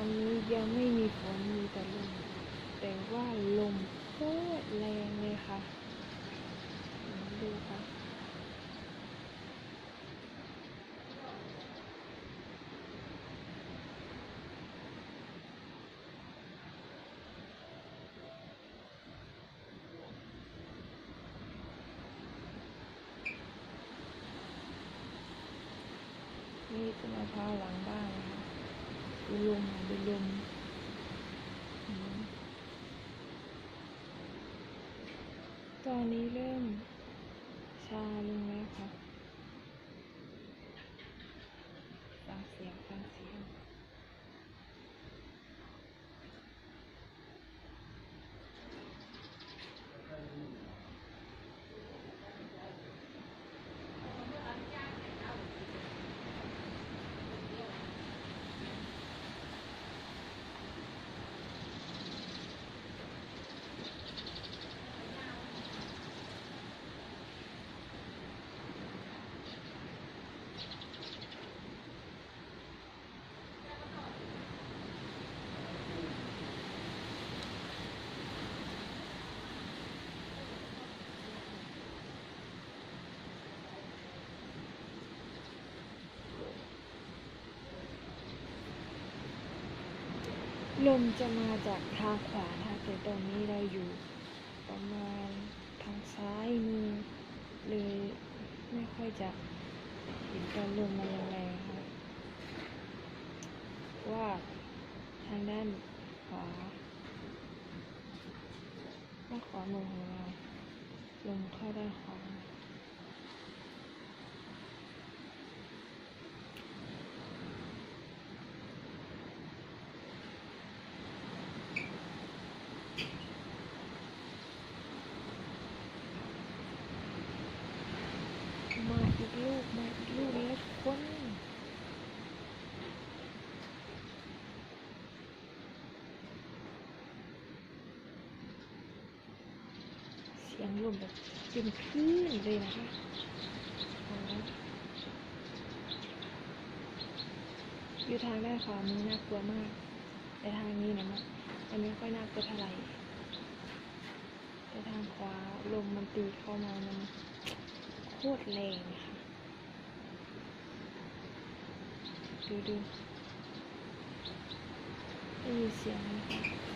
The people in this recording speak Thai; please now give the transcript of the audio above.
อนนี้ยังไม่มีฝนมีแต่ลมแต่ว่าลมโคตรแรงเลยค่ะดูค่ะนี่ต้นมะพร้าวหลังบ้านนะคะดูลมดูลมตอนนี้เริ่มชาลงแล้วค่ะฟังเสียงลมจะมาจากทางขวาค่ะแต่ตอนนี้เราอยู่ประมาณทางซ้ายมือเลยไม่ค่อยจะเห็นตอนลมมาแรงๆค่ะว่าทางด้านขวามือของเราลมเข้าด้านขวามาอีกลูกแล้วทุกคนเสียงลมแบบเป็นคลื่นเลยนะคะอยู่ทางด้านขวามือน่ากลัวมากแต่ทางนี้นะมันไม่ค่อยน่ากลัวเท่าไหร่แต่ทางขวาลมมันตีเข้ามามันโคตรแรงค่ะดูได้ยินเสียงไหมคะ